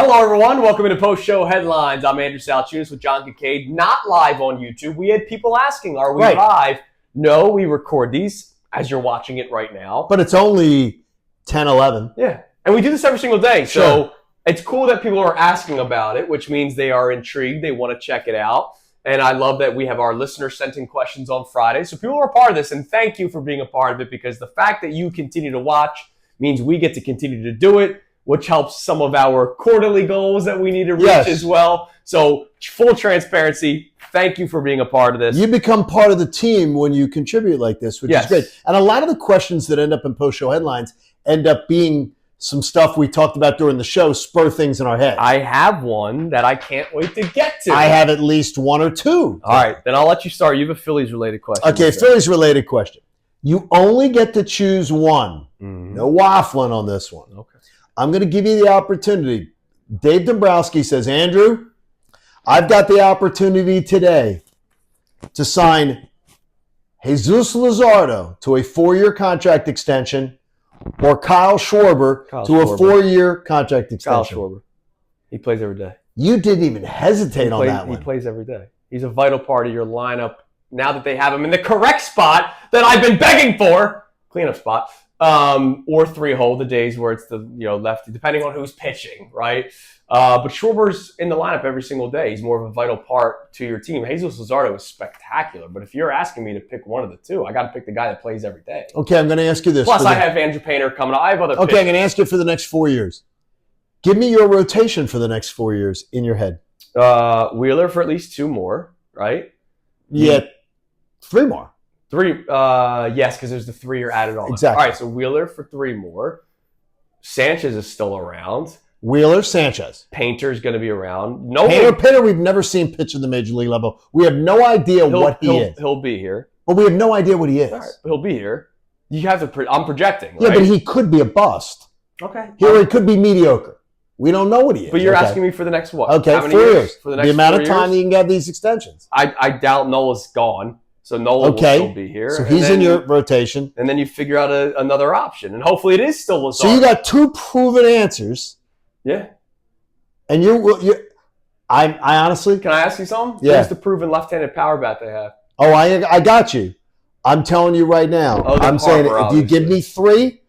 Hello, everyone. Welcome to Post-Show Headlines. I'm Andrew Salciunas with John Kincade. Not live on YouTube. We had people asking, are we live? No, we record these as you're watching it right now. But it's only 10, 11. Yeah. And we do this every single day. Sure. So it's cool that people are asking about it, which means they are intrigued. They want to check it out. And I love that we have our listeners sent in questions on Friday. So people are a part of this, and thank you for being a part of it, because the fact that you continue to watch means we get to continue to do it, which helps some of our quarterly goals that we need to reach as well. So full transparency, thank you for being a part of this. You become part of the team when you contribute like this, which is great. And a lot of the questions that end up in post-show headlines end up being some stuff we talked about during the show, spur things in our head. I have one that I can't wait to get to. I have at least one or two. All right, then I'll let you start. You have a Phillies-related question. Okay, Phillies-related question. You only get to choose one. No waffling on this one. Okay. I'm going to give you the opportunity. Dave Dombrowski says, Andrew, I've got the opportunity today to sign Jesus Luzardo to a 4-year contract extension or Kyle Schwarber to a 4-year contract extension. Kyle Schwarber. He plays every day. You didn't even hesitate on that one. He plays every day. He's a vital part of your lineup now that they have him in the correct spot that I've been begging for. Cleanup spot. Or 3-hole, the days where it's the lefty, depending on who's pitching, right? But Schwarber's in the lineup every single day. He's more of a vital part to your team. Jesus Luzardo is spectacular, but if you're asking me to pick one of the two, I got to pick the guy that plays every day. Okay, I'm going to ask you this. Plus, I have Andrew Painter coming up. I have other pitchers. Okay, I'm going to ask you for the next 4 years. Give me your rotation for the next 4 years in your head. Wheeler for at least 2 more, right? Yeah, 3 more. 3, yes, because there's the 3-year added on. Exactly. All right, so Wheeler for 3 more. Sanchez is still around. Wheeler, Sanchez. Painter's going to be around. Painter, we've never seen pitch at the major league level. We have no idea what he is. He'll be here. But we have no idea what he is. All right, he'll be here. You have to. I'm projecting. Right? Yeah, but he could be a bust. Okay. He could be mediocre. We don't know what he is. But you're asking me for the next what? Okay, how many 4 years. For the next the amount 4 of time years? you can get these extensions. I doubt Nola's gone. So Nola will still be here. So he's in your rotation. And then you figure out another option. And hopefully it is still Luzardo. So you got 2 proven answers. Yeah. And I honestly... Can I ask you something? Yeah. Who's the proven left-handed power bat they have? Oh, I got you. I'm telling you right now. I'm saying if you give me 3,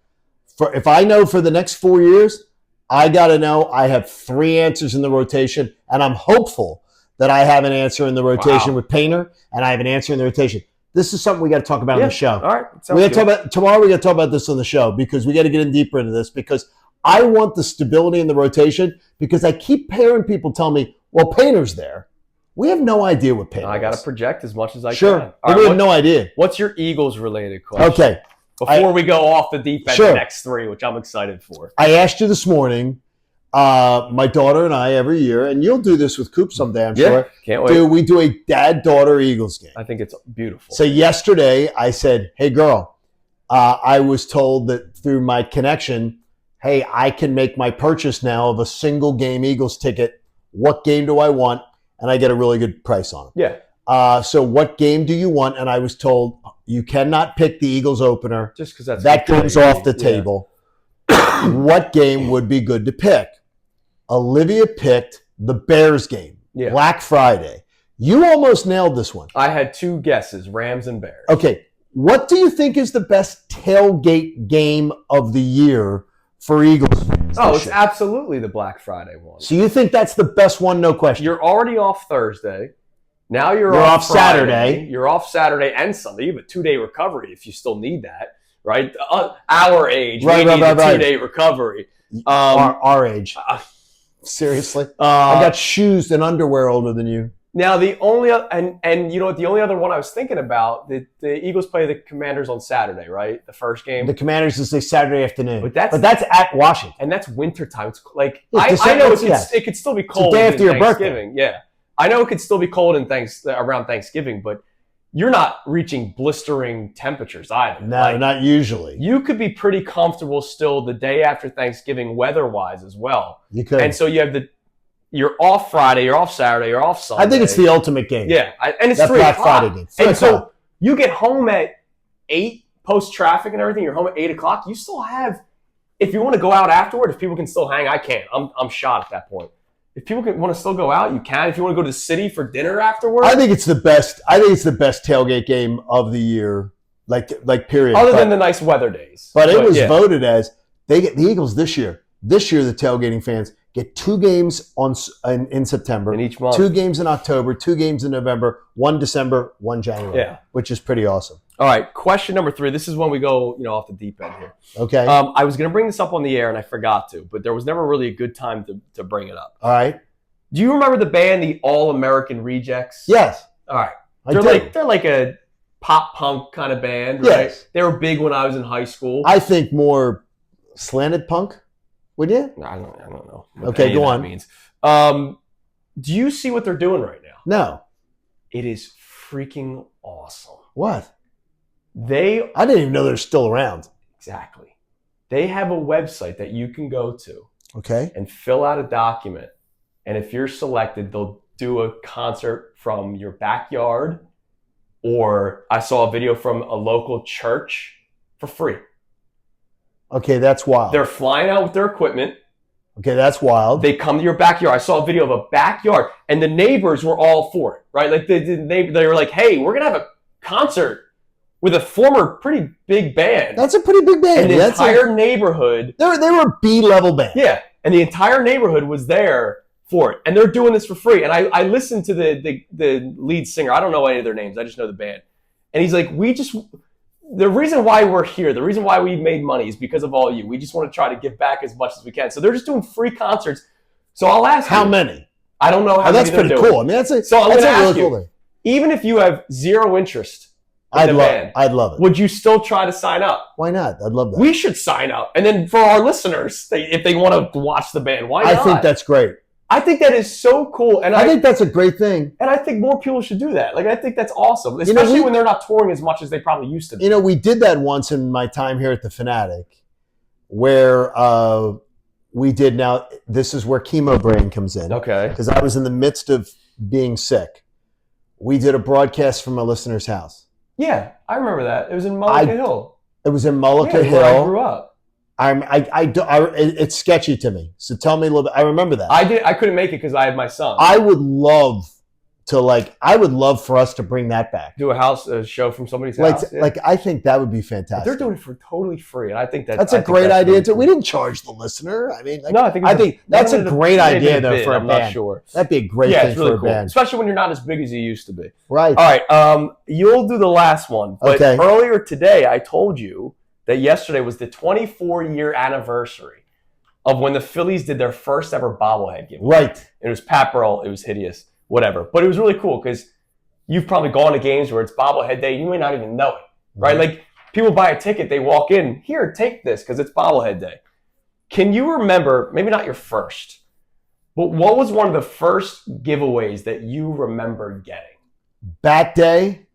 if I know for the next 4 years, I got to know I have 3 answers in the rotation, and I'm hopeful that I have an answer in the rotation with Painter, and I have an answer in the rotation. This is something we got to talk about on the show. All right. We got to talk about tomorrow. We got to talk about this on the show because we got to get in deeper into this because I want the stability in the rotation because I keep hearing people tell me, "Well, Painter's there." We have no idea what Painter is. I got to project as much as I can. Sure, but we have no idea. What's your Eagles-related question? Okay. Before we go off the deep end, the next 3, which I'm excited for. I asked you this morning. My daughter and I every year, and you'll do this with Coop someday, I'm sure. Can't wait. We do a dad-daughter Eagles game. I think it's beautiful. So yesterday I said, hey, girl, I was told that through my connection, hey, I can make my purchase now of a single game Eagles ticket. What game do I want? And I get a really good price on it. Yeah. So what game do you want? And I was told you cannot pick the Eagles opener. Just because that game's off the table. What game would be good to pick? Olivia picked the Bears game, Black Friday. You almost nailed this one. I had 2 guesses, Rams and Bears. Okay. What do you think is the best tailgate game of the year for Eagles fans? Oh, it's absolutely the Black Friday one. So you think that's the best one, no question? You're already off Thursday. Now you're off Friday. Saturday. You're off Saturday and Sunday. You have a 2-day recovery if you still need that, right? Our age, we need a 2-day recovery. Our age. Seriously? I got shoes and underwear older than you. Now, the only and you know what? The only other one I was thinking about, the Eagles play the Commanders on Saturday, right? The first game. The Commanders is a Saturday afternoon. But that's at Washington. And that's wintertime. It's like, I know it could still be cold. It's the day after your Thanksgiving. birthday. Yeah. I know it could still be cold around Thanksgiving, but you're not reaching blistering temperatures either. No, not usually. You could be pretty comfortable still the day after Thanksgiving weather-wise as well. You could. And so you have you're off Friday, you're off Saturday, you're off Sunday. I think it's the ultimate game. Yeah, and it's that 3 Black o'clock. Friday game. And so you get home at 8 post-traffic and everything. You're home at 8 o'clock. You still have if you want to go out afterward, if people can still hang, I can't. I'm shot at that point. If people want to still go out, you can. If you want to go to the city for dinner afterward, I think it's the best. I think it's the best tailgate game of the year. Like period. Other than the nice weather days. But it was voted as they get the Eagles this year. This year, the tailgating fans get 2 games in September, in each month, 2 games in October, 2 games in November, 1 December, 1 January. Which is pretty awesome. All right, question number 3. This is when we go, off the deep end here. Okay. I was going to bring this up on the air and I forgot to, but there was never really a good time to bring it up. All right. Do you remember the band, the All American Rejects? Yes. All right. They're like a pop punk kind of band, right? Yes. They were big when I was in high school. I think more slanted punk. Would you? I don't know. Okay, go on. Means. Do you see what they're doing right now? No. It is freaking awesome. What? I didn't even know they're still around. Exactly. They have a website that you can go to. Okay. And fill out a document. And if you're selected, they'll do a concert from your backyard, or I saw a video from a local church for free. Okay, that's wild. They're flying out with their equipment. Okay, that's wild. They come to your backyard. I saw a video of a backyard, and the neighbors were all for it, right? Like they were like, "Hey, we're gonna have a concert with a former pretty big band." That's a pretty big band. And the entire neighborhood. They were a B-level band. Yeah, and the entire neighborhood was there for it, and they're doing this for free. And I listened to the lead singer. I don't know any of their names. I just know the band. And he's like, the reason why we're here, the reason why we made money is because of all you. We just want to try to give back as much as we can. So they're just doing free concerts. So I'll ask how you, many? I don't know how many. That's pretty cool. I mean, that's a really cool thing. Even if you have zero interest in the band, I'd love it. Would you still try to sign up? Why not? I'd love that. We should sign up. And then for our listeners, if they want to watch the band, why not? I think that's great. I think that is so cool. And I think that's a great thing. And I think more people should do that. Like, I think that's awesome, especially when they're not touring as much as they probably used to be. We did that once in my time here at the Fanatic, where we did. Now, this is where Chemo Brain comes in. Okay. Because I was in the midst of being sick. We did a broadcast from a listener's house. Yeah, I remember that. It was in Mullica Hill. It was in Mullica Hill. Where I grew up. It's sketchy to me. So tell me a little bit. I remember that. I couldn't make it because I had my son. I would love for us to bring that back. Do a show from somebody's house. I think that would be fantastic. But they're doing it for totally free, and I think that's a great idea too. We didn't charge the listener. I mean, no, I think that's a great idea though for a band. I'm not sure. That'd be a great thing for a band, especially when you're not as big as you used to be. Right. All right. You'll do the last one, but earlier today I told you that yesterday was the 24-year anniversary of when the Phillies did their first ever bobblehead giveaway. Right. It was Pat Burrell. It was hideous. Whatever. But it was really cool because you've probably gone to games where it's bobblehead day. You may not even know it, right? Like, people buy a ticket. They walk in. Here, take this because it's bobblehead day. Can you remember, maybe not your first, but what was one of the first giveaways that you remember getting? Bat Day.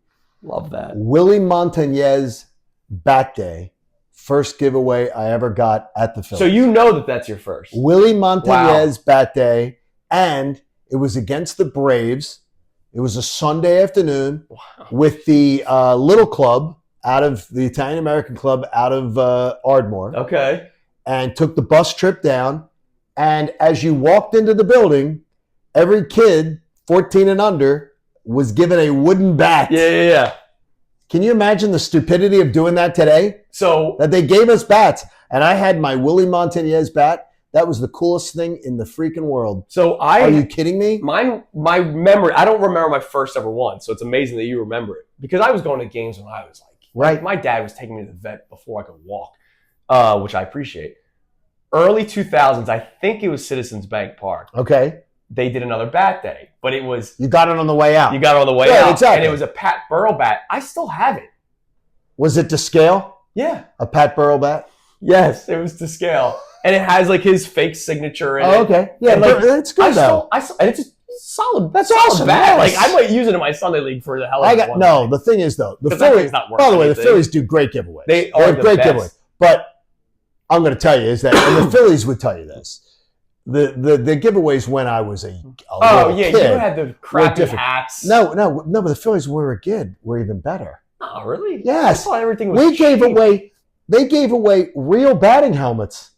Love that. Willie Montañez Bat Day. First giveaway I ever got at the Phillies. So you know that that's your first. Willie Montañez Bat Day, and it was against the Braves. It was a Sunday afternoon with the little club out of the Italian American club out of Ardmore. Okay. And took the bus trip down. And as you walked into the building, every kid, 14 and under, was given a wooden bat. Yeah. Can you imagine the stupidity of doing that today? So that they gave us bats, and I had my Willie Montañez bat. That was the coolest thing in the freaking world. Are you kidding me? My memory, I don't remember my first ever one, so it's amazing that you remember it. Because I was going to games when I was my dad was taking me to the vet before I could walk, which I appreciate. Early 2000s, I think it was Citizens Bank Park. Okay. They did another bat day, but it was... You got it on the way out. You got it on the way out. Exactly. And it was a Pat Burrell bat. I still have it. Was it to scale? Yeah. A Pat Burrell bat? Yes, it was to scale. And it has his fake signature in it. Oh, okay. Yeah, that's good though. And it's a solid. That's awesome. Bat. Yes. I might use it in my Sunday league for the hell of it. No, the thing is though, the Phillies, by the way, the Phillies do great giveaways. They are great giveaways. But I'm going to tell you is that, and the Phillies would tell you this, the giveaways when I was a little kid, you had the crappy hats. No, but the Phillies were even better. Oh, really? Yes. I thought everything was cheap. They gave away real batting helmets.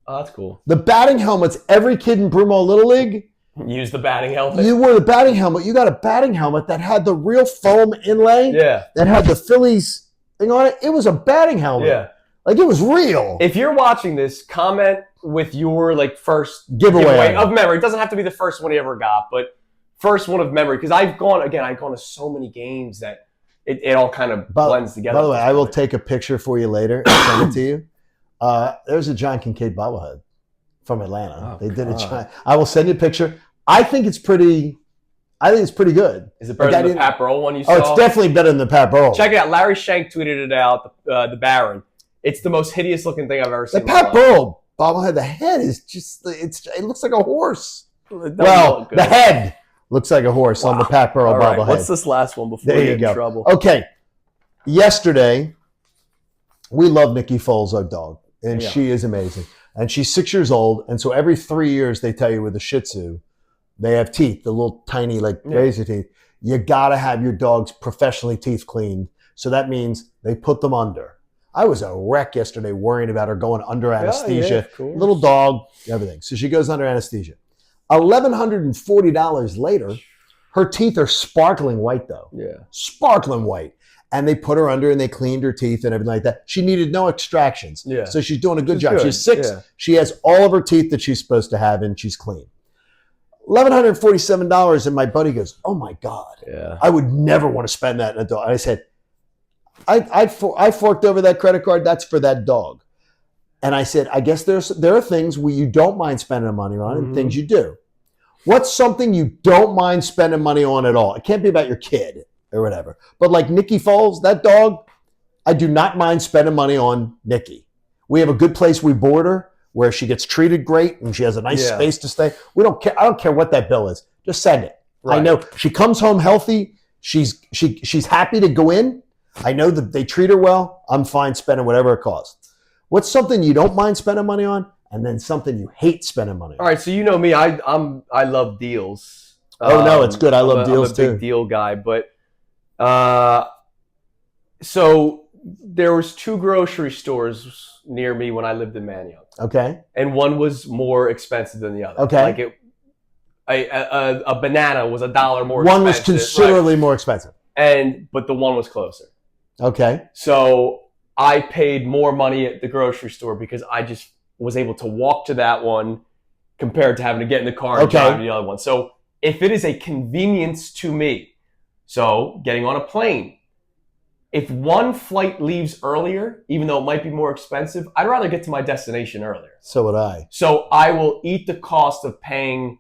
Oh, that's cool. The batting helmets, every kid in Broomall Little League use the batting helmet. You wore the batting helmet. You got a batting helmet that had the real foam inlay. Yeah. That had the Phillies thing on it. It was a batting helmet. Yeah. Like it was real. If you're watching this, comment with your first giveaway of memory. It doesn't have to be the first one you ever got, but first one of memory. Because I've gone to so many games that it all kind of blends together. By the way, I will take a picture for you later and send it to you. There's a John Kincade bobblehead from Atlanta. They did a. I will send you a picture. I think it's pretty good. Is it better than the Pat Burrell one you saw? Oh, it's definitely better than the Pat Burrell. Check it out. Larry Shank tweeted it out. The Baron. It's the most hideous looking thing I've ever seen. The Pat Burrell bobblehead. The head is just. It looks like a horse. Well, the head looks like a horse on the Pat Burrell bobblehead. What's this last one before we get in trouble? Okay. Yesterday, we love Nikki Foles, our dog, and she is amazing. And she's 6 years old, and so every 3 years they tell you with a Shih Tzu, they have teeth, the little tiny razor teeth. You got to have your dog's professionally teeth cleaned. So that means they put them under. I was a wreck yesterday worrying about her going under anesthesia. Little dog, everything. So she goes under anesthesia. $1,140 later, her teeth are sparkling white though. Yeah. Sparkling white. And they put her under and they cleaned her teeth and everything like that. She needed no extractions. Yeah. So she's doing a good job. She's 6. Yeah. She has all of her teeth that she's supposed to have and she's clean. $1,147, and my buddy goes, "Oh my God, I would never want to spend that in a dog." And I said, I forked over that credit card. That's for that dog. And I said, I guess there are things where you don't mind spending money on and things you do. What's something you don't mind spending money on at all? It can't be about your kid or whatever. But like Nikki Foles, that dog, I do not mind spending money on Nikki. We have a good place we board her, where she gets treated great and she has a nice space to stay. We don't care. I don't care what that bill is. Just send it. Right. I know she comes home healthy. She's happy to go in. I know that they treat her well. I'm fine spending whatever it costs. What's something you don't mind spending money on, and then something you hate spending money on? All right, so you know me. I love deals. Oh no, it's good. I love deals too. I'm a big deal guy, but so there was 2 grocery stores near me when I lived in Manayunk. Okay. And one was more expensive than the other. Okay. Like a banana was $1 more expensive. One was considerably more expensive. But the one was closer. Okay. So I paid more money at the grocery store because I just was able to walk to that one compared to having to get in the car and drive to the other one. So if it is a convenience to me, so getting on a plane, if one flight leaves earlier, even though it might be more expensive, I'd rather get to my destination earlier. So would I. So I will eat the cost of paying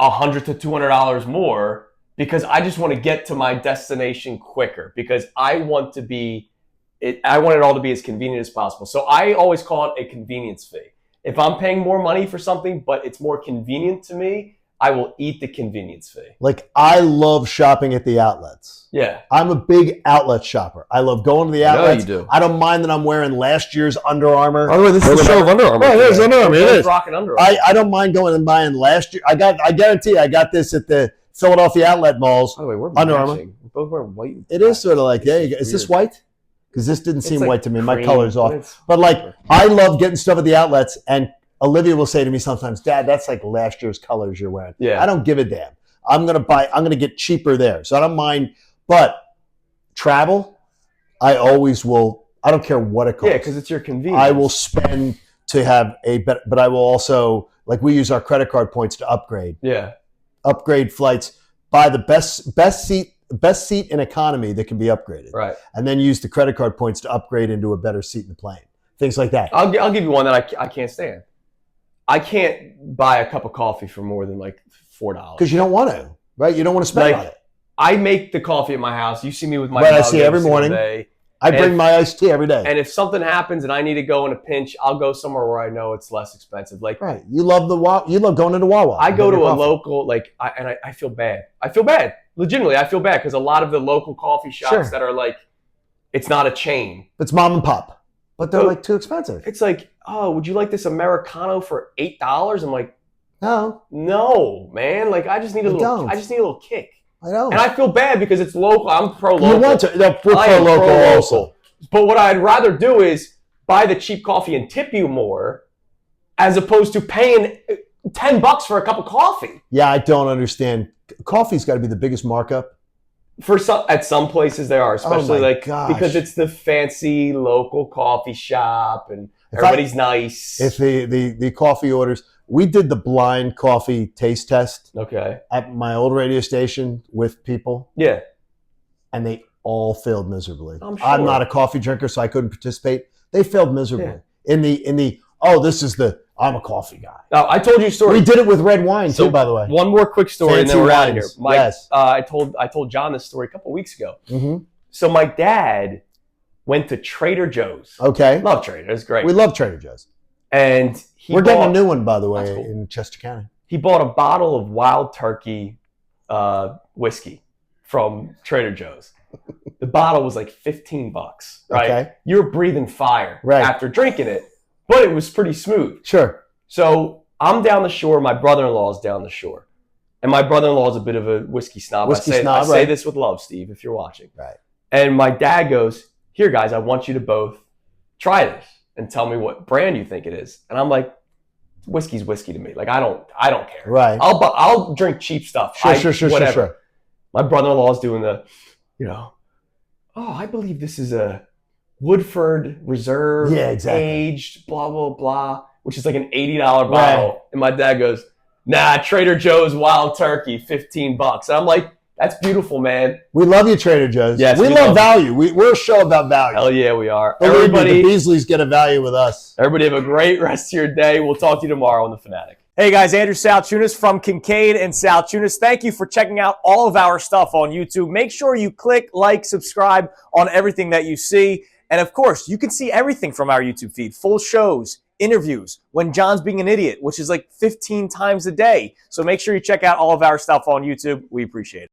$100 to $200 more because I just want to get to my destination quicker because I want it all to be as convenient as possible. So I always call it a convenience fee. If I'm paying more money for something, but it's more convenient to me, I will eat the convenience fee. Like, I love shopping at the outlets. Yeah. I'm a big outlet shopper. I love going to the outlets. You do. I don't mind that I'm wearing last year's Under Armour. Oh, this is the show of Under Armour. Oh, there's Under Armour. It is. Rocking Under Armour. I don't mind going and buying last year. I guarantee I got this at the Philadelphia outlet malls. By the way, we're Under Armour. We're both wearing white. It is sort of like, there you go. Is this white? Because this didn't seem white to me. My color's off. But like, I love getting stuff at the outlets, and Olivia will say to me sometimes, "Dad, that's like last year's colors you're wearing." Yeah. I don't give a damn. I'm gonna get cheaper there. So I don't mind. But travel, I always will. I don't care what it costs. Yeah, because it's your convenience. I will spend to have a better, but I will also, like, we use our credit card points to upgrade. Yeah. Upgrade flights. Buy the best seat in economy that can be upgraded. Right. And then use the credit card points to upgrade into a better seat in the plane. Things like that. I'll give you one that I can't stand. I can't buy a cup of coffee for more than like $4. Because you don't want to, right? You don't want to spend on it. I make the coffee at my house. You see me with my mug I see every morning. I bring my iced tea every day. And if something happens and I need to go in a pinch, I'll go somewhere where I know it's less expensive. Like, right. You love going into Wawa. I go to a local, I feel bad. I feel bad. Legitimately, I feel bad because a lot of the local coffee shops that are like, it's not a chain. It's mom and pop. But they're like too expensive. It's like, oh, would you like this Americano for $8? I'm like, no, man. Like, I just need a little kick. I don't. And I feel bad because it's local. I'm pro local. You want to? We're pro local also. But what I'd rather do is buy the cheap coffee and tip you more, as opposed to paying $10 for a cup of coffee. Yeah, I don't understand. Coffee's got to be the biggest markup. At some places they are, especially gosh. because it's the fancy local coffee shop and everybody's nice. If the coffee orders, we did the blind coffee taste test. Okay. At my old radio station with people. Yeah. And they all failed miserably. I'm sure. I'm not a coffee drinker, so I couldn't participate. They failed miserably. Yeah. I'm a coffee guy. Now, I told you a story. We did it with red wine too, by the way. One more quick story, Fancy and then we're out of here. Yes. I told John this story a couple weeks ago. Mm-hmm. So my dad went to Trader Joe's. Okay. Love Trader. It's great. We love Trader Joe's. And we're getting a new one, by the way, in Chester County. He bought a bottle of Wild Turkey whiskey from Trader Joe's. The bottle was like $15, right? Okay. You're breathing fire after drinking it, but it was pretty smooth. Sure. So I'm down the shore. My brother-in-law is down the shore. And my brother-in-law is a bit of a whiskey snob. I say this with love, Steve, if you're watching. Right. And my dad goes, here, guys, I want you to both try this and tell me what brand you think it is. And I'm like, whiskey's whiskey to me. Like, I don't care. Right. I'll drink cheap stuff. Sure. My brother-in-law is doing I believe this is a Woodford Reserve aged, blah, blah, blah, which is like an $80 bottle. Right. And my dad goes, nah, Trader Joe's Wild Turkey, $15. And I'm like, that's beautiful, man. We love you, Trader Joe's. Yes, we love value. We're a show about value. Hell yeah, we are. Everybody, the Beasleys get a value with us. Everybody have a great rest of your day. We'll talk to you tomorrow on The Fanatic. Hey guys, Andrew Salciunas from Kincade and Salciunas. Thank you for checking out all of our stuff on YouTube. Make sure you click, like, subscribe on everything that you see. And of course, you can see everything from our YouTube feed. Full shows, interviews, when John's being an idiot, which is like 15 times a day. So make sure you check out all of our stuff on YouTube. We appreciate it.